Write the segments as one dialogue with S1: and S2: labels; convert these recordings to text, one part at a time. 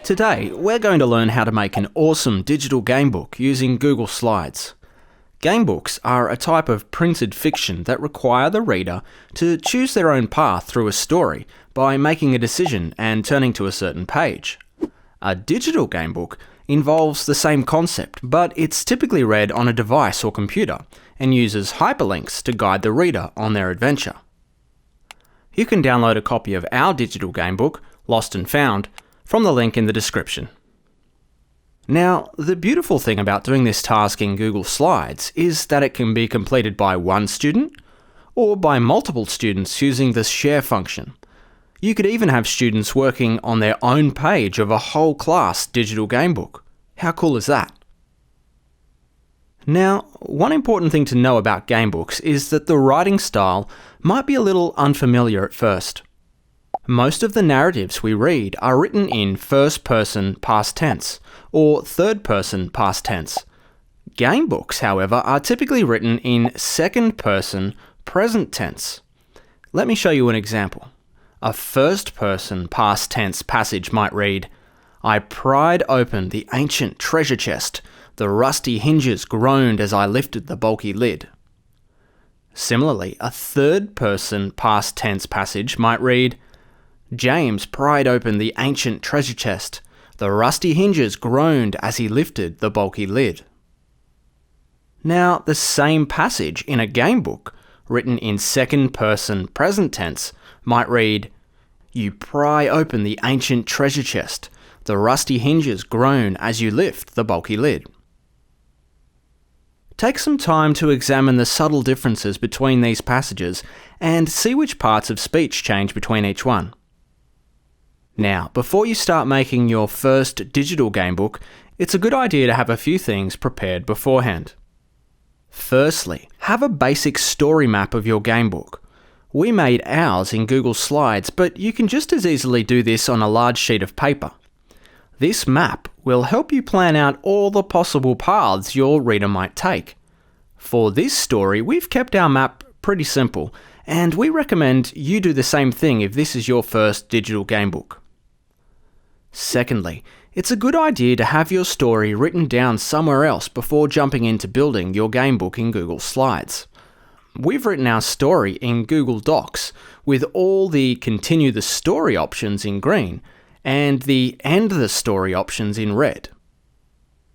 S1: Today, we're going to learn how to make an awesome digital gamebook using Google Slides. Gamebooks are a type of printed fiction that require the reader to choose their own path through a story by making a decision and turning to a certain page. A digital gamebook involves the same concept, but it's typically read on a device or computer and uses hyperlinks to guide the reader on their adventure. You can download a copy of our digital gamebook, Lost and Found, from the link in the description. Now, the beautiful thing about doing this task in Google Slides is that it can be completed by one student or by multiple students using the share function. You could even have students working on their own page of a whole class digital gamebook. How cool is that? Now, one important thing to know about gamebooks is that the writing style might be a little unfamiliar at first. Most of the narratives we read are written in first-person past tense or third-person past tense. Gamebooks, however, are typically written in second-person present tense. Let me show you an example. A first-person past tense passage might read, "I pried open the ancient treasure chest. The rusty hinges groaned as I lifted the bulky lid." Similarly, a third-person past tense passage might read, "James pried open the ancient treasure chest. The rusty hinges groaned as he lifted the bulky lid." Now, the same passage in a gamebook, written in second-person present tense, might read, "You pry open the ancient treasure chest. The rusty hinges groan as you lift the bulky lid." Take some time to examine the subtle differences between these passages and see which parts of speech change between each one. Now, before you start making your first digital gamebook, it's a good idea to have a few things prepared beforehand. Firstly, have a basic story map of your gamebook. We made ours in Google Slides, but you can just as easily do this on a large sheet of paper. This map will help you plan out all the possible paths your reader might take. For this story, we've kept our map pretty simple, and we recommend you do the same thing if this is your first digital gamebook. Secondly, it's a good idea to have your story written down somewhere else before jumping into building your gamebook in Google Slides. We've written our story in Google Docs with all the continue the story options in green and the end the story options in red.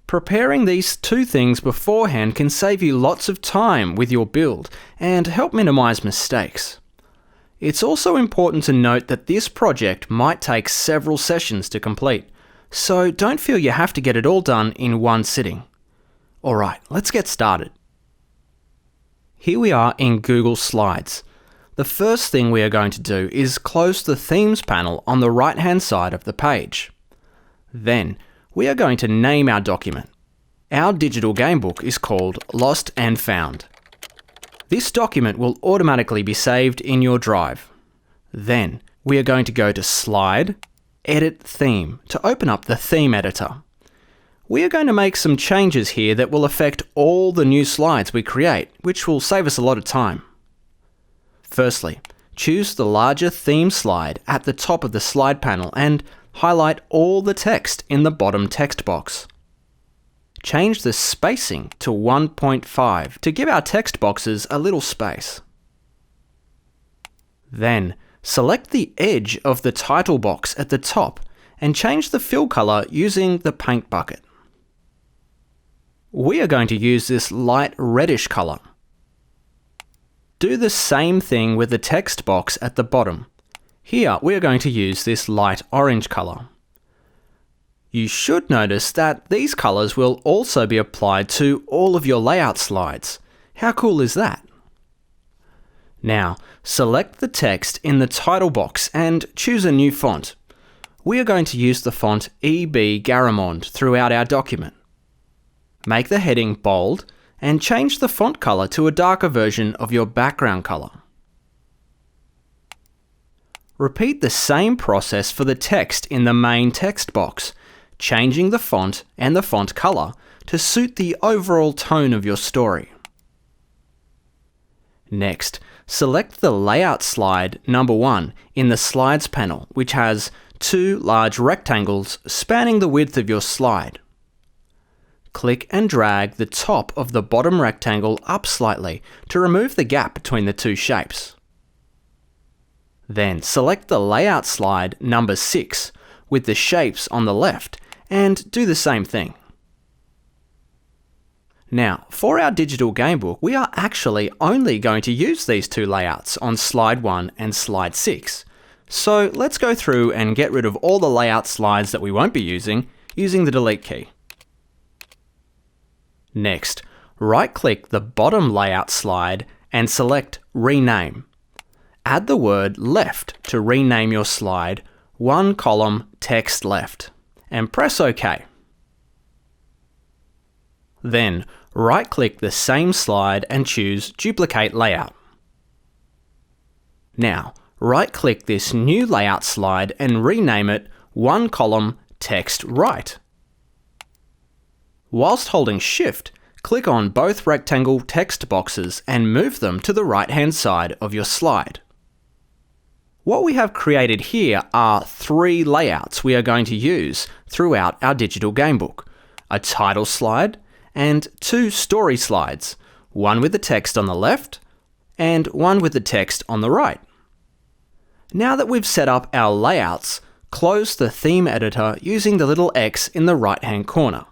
S1: Preparing these two things beforehand can save you lots of time with your build and help minimize mistakes. It's also important to note that this project might take several sessions to complete, so don't feel you have to get it all done in one sitting. Alright, let's get started. Here we are in Google Slides. The first thing we are going to do is close the Themes panel on the right-hand side of the page. Then, we are going to name our document. Our digital gamebook is called Lost and Found. This document will automatically be saved in your drive. Then, we are going to go to Slide, Edit Theme to open up the theme editor. We are going to make some changes here that will affect all the new slides we create, which will save us a lot of time. Firstly, choose the larger theme slide at the top of the slide panel and highlight all the text in the bottom text box. Change the spacing to 1.5 to give our text boxes a little space. Then, select the edge of the title box at the top and change the fill color using the paint bucket. We are going to use this light reddish color. Do the same thing with the text box at the bottom. Here, we are going to use this light orange color. You should notice that these colors will also be applied to all of your layout slides. How cool is that? Now, select the text in the title box and choose a new font. We are going to use the font EB Garamond throughout our document. Make the heading bold and change the font color to a darker version of your background color. Repeat the same process for the text in the main text box, changing the font and the font color to suit the overall tone of your story. Next, select the Layout slide number 1 in the Slides panel, which has two large rectangles spanning the width of your slide. Click and drag the top of the bottom rectangle up slightly to remove the gap between the two shapes. Then select the layout slide number 6 with the shapes on the left and do the same thing. Now, for our digital gamebook, we are actually only going to use these two layouts on slide 1 and slide 6. So let's go through and get rid of all the layout slides that we won't be using the delete key. Next, right-click the bottom layout slide and select Rename. Add the word left to rename your slide 1 column text left and press OK. Then, right-click the same slide and choose Duplicate Layout. Now, right-click this new layout slide and rename it 1 column text right. Whilst holding Shift, click on both rectangle text boxes and move them to the right-hand side of your slide. What we have created here are 3 layouts we are going to use throughout our digital gamebook: a title slide and 2 story slides, one with the text on the left and one with the text on the right. Now that we've set up our layouts, close the theme editor using the little X in the right-hand corner.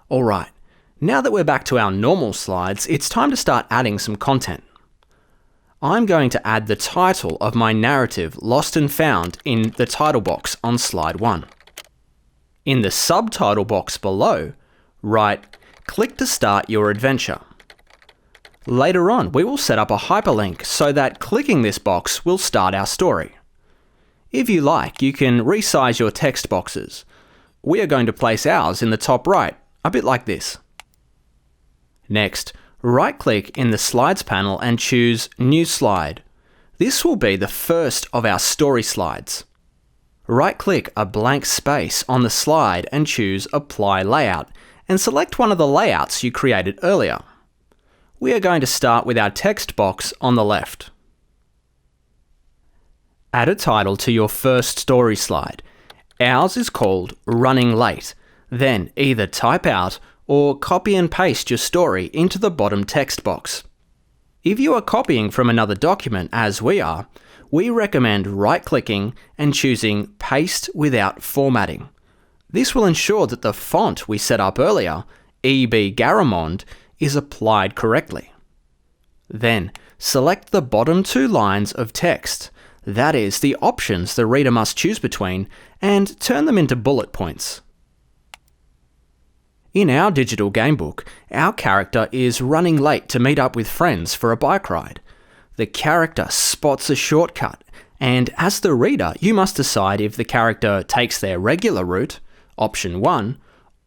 S1: Alright, now that we're back to our normal slides, it's time to start adding some content. I'm going to add the title of my narrative Lost and Found in the title box on slide 1. In the subtitle box below, click to start your adventure. Later on, we will set up a hyperlink so that clicking this box will start our story. If you like, you can resize your text boxes. We are going to place ours in the top right, a bit like this. Next, right-click in the Slides panel and choose New Slide. This will be the first of our story slides. Right-click a blank space on the slide and choose Apply Layout, and select one of the layouts you created earlier. We are going to start with our text box on the left. Add a title to your first story slide. Ours is called Running Late. Then either type out or copy and paste your story into the bottom text box. If you are copying from another document, as we are, we recommend right-clicking and choosing Paste without formatting. This will ensure that the font we set up earlier, EB Garamond, is applied correctly. Then, select the bottom 2 lines of text, that is, the options the reader must choose between, and turn them into bullet points. In our digital gamebook, our character is running late to meet up with friends for a bike ride. The character spots a shortcut, and as the reader, you must decide if the character takes their regular route, option 1,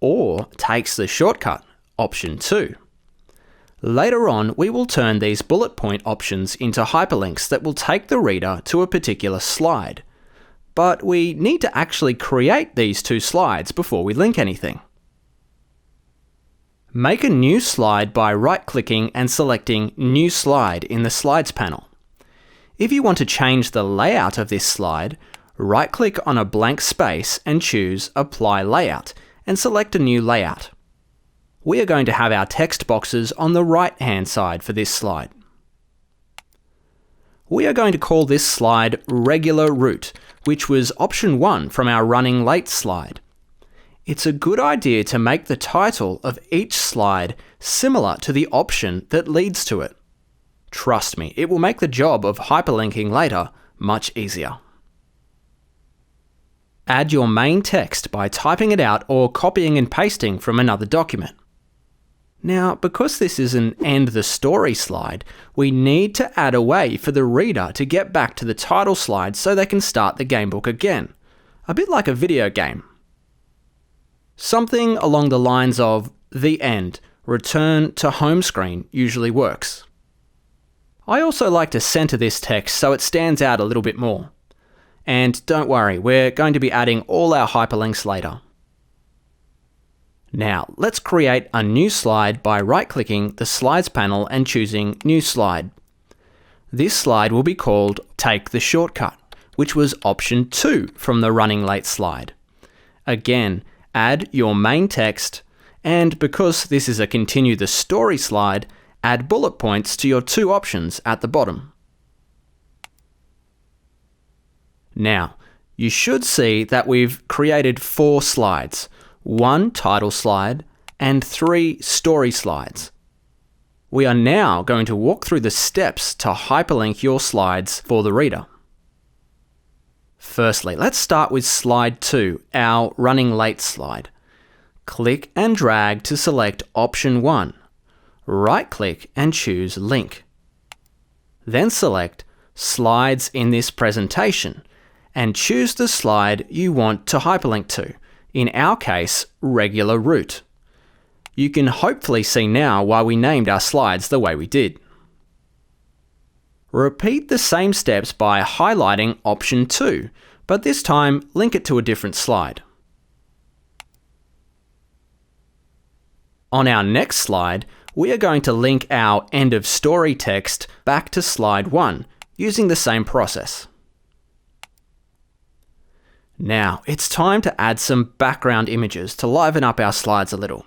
S1: or takes the shortcut, option 2. Later on, we will turn these bullet point options into hyperlinks that will take the reader to a particular slide. But we need to actually create these 2 slides before we link anything. Make a new slide by right-clicking and selecting New Slide in the Slides panel. If you want to change the layout of this slide, right-click on a blank space and choose Apply Layout and select a new layout. We are going to have our text boxes on the right-hand side for this slide. We are going to call this slide Regular Route, which was option 1 from our Running Late slide. It's a good idea to make the title of each slide similar to the option that leads to it. Trust me, it will make the job of hyperlinking later much easier. Add your main text by typing it out or copying and pasting from another document. Now, because this is an End the Story slide, we need to add a way for the reader to get back to the title slide so they can start the gamebook again. A bit like a video game. Something along the lines of The End, return to home screen usually works. I also like to center this text so it stands out a little bit more. And don't worry, we're going to be adding all our hyperlinks later. Now, let's create a new slide by right-clicking the Slides panel and choosing New Slide. This slide will be called Take the Shortcut, which was option 2 from the Running Late slide. Again, add your main text, and because this is a Continue the Story slide, add bullet points to your 2 options at the bottom. Now, you should see that we've created 4 slides, 1 title slide and 3 story slides. We are now going to walk through the steps to hyperlink your slides for the reader. Firstly, let's start with slide 2, our Running Late slide. Click and drag to select option 1. Right-click and choose Link. Then select Slides in this presentation and choose the slide you want to hyperlink to, in our case, Regular Route. You can hopefully see now why we named our slides the way we did. Repeat the same steps by highlighting option 2, but this time link it to a different slide. On our next slide, we are going to link our end of story text back to slide 1, using the same process. Now, it's time to add some background images to liven up our slides a little.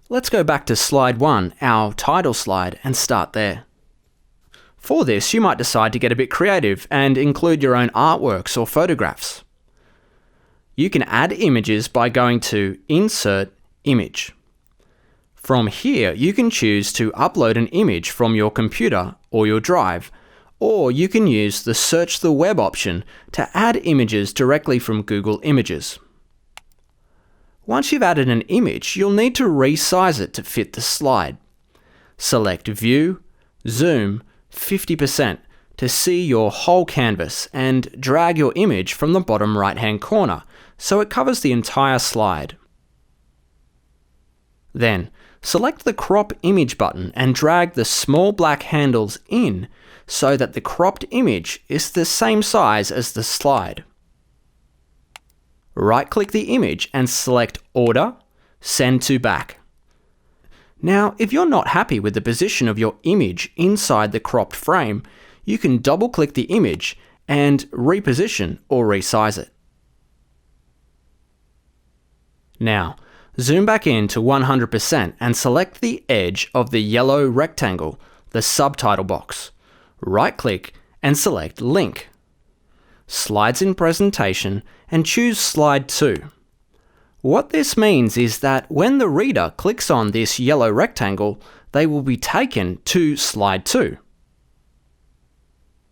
S1: Let's go back to slide 1, our title slide, and start there. For this, you might decide to get a bit creative and include your own artworks or photographs. You can add images by going to Insert Image. From here, you can choose to upload an image from your computer or your drive, or you can use the Search the Web option to add images directly from Google Images. Once you've added an image, you'll need to resize it to fit the slide. Select View, Zoom, 50% to see your whole canvas and drag your image from the bottom right-hand corner so it covers the entire slide. Then, select the Crop Image button and drag the small black handles in so that the cropped image is the same size as the slide. Right-click the image and select Order, Send to Back. Now, if you're not happy with the position of your image inside the cropped frame, you can double-click the image and reposition or resize it. Now, zoom back in to 100% and select the edge of the yellow rectangle, the subtitle box. Right-click and select Link. Slides in Presentation and choose Slide 2. What this means is that when the reader clicks on this yellow rectangle, they will be taken to Slide 2.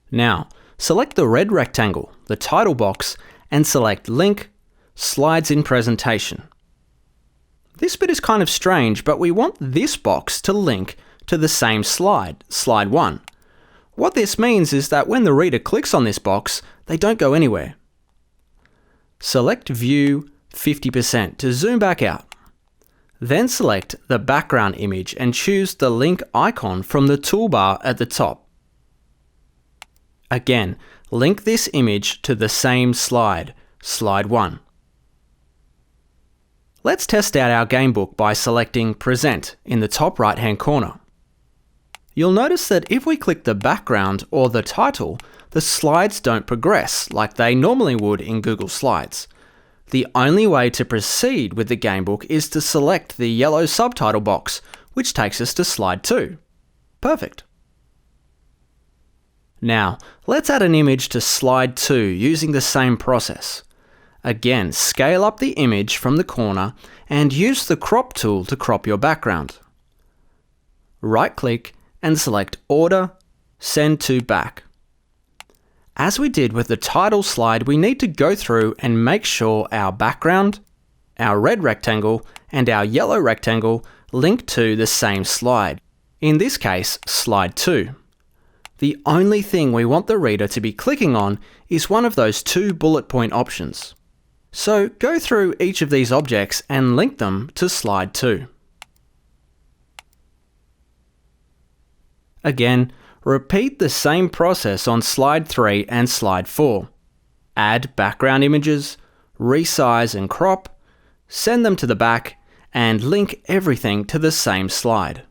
S1: Now, select the red rectangle, the title box, and select Link, Slides in Presentation. This bit is kind of strange, but we want this box to link to the same slide, Slide 1. What this means is that when the reader clicks on this box, they don't go anywhere. Select View 50% to zoom back out. Then select the background image and choose the link icon from the toolbar at the top. Again, link this image to the same slide, Slide 1. Let's test out our gamebook by selecting Present in the top right-hand corner. You'll notice that if we click the background or the title, the slides don't progress like they normally would in Google Slides. The only way to proceed with the gamebook is to select the yellow subtitle box, which takes us to Slide 2. Perfect. Now, let's add an image to Slide 2 using the same process. Again, scale up the image from the corner and use the crop tool to crop your background. Right-click and select Order, Send to Back. As we did with the title slide, we need to go through and make sure our background, our red rectangle, and our yellow rectangle link to the same slide. In this case, Slide 2. The only thing we want the reader to be clicking on is one of those 2 bullet point options. So go through each of these objects and link them to Slide 2. Again, repeat the same process on Slide 3 and Slide 4. Add background images, resize and crop, send them to the back, and link everything to the same slide.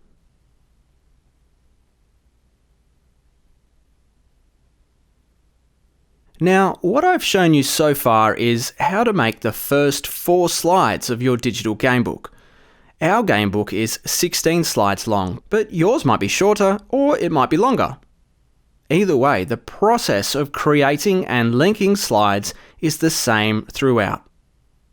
S1: Now, what I've shown you so far is how to make the first 4 slides of your digital gamebook. Our gamebook is 16 slides long, but yours might be shorter or it might be longer. Either way, the process of creating and linking slides is the same throughout.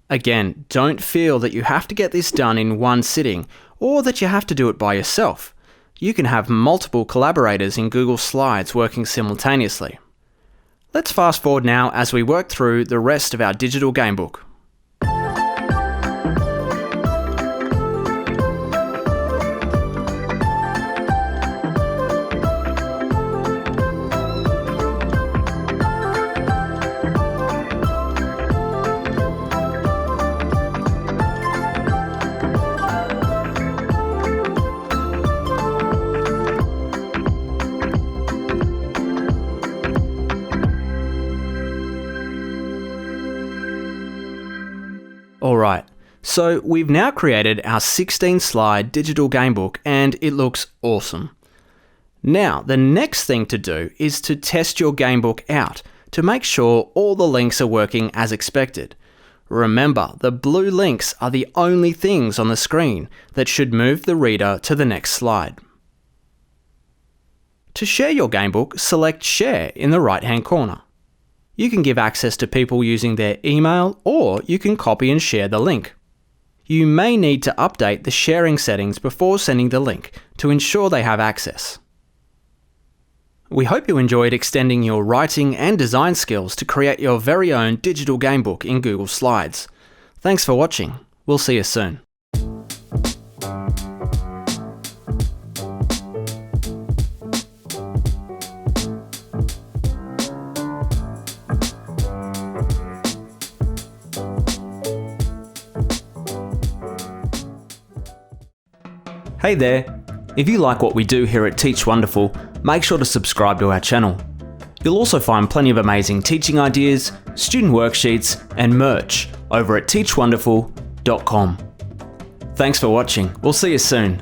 S1: Again, don't feel that you have to get this done in one sitting or that you have to do it by yourself. You can have multiple collaborators in Google Slides working simultaneously. Let's fast forward now as we work through the rest of our digital gamebook. Alright, so we've now created our 16-slide digital gamebook and it looks awesome. Now, the next thing to do is to test your gamebook out to make sure all the links are working as expected. Remember, the blue links are the only things on the screen that should move the reader to the next slide. To share your gamebook, select Share in the right-hand corner. You can give access to people using their email, or you can copy and share the link. You may need to update the sharing settings before sending the link to ensure they have access. We hope you enjoyed extending your writing and design skills to create your very own digital gamebook in Google Slides. Thanks for watching. We'll see you soon. Hey there! If you like what we do here at Teach Wonderful, make sure to subscribe to our channel. You'll also find plenty of amazing teaching ideas, student worksheets, and merch over at teachwonderful.com. Thanks for watching. We'll see you soon.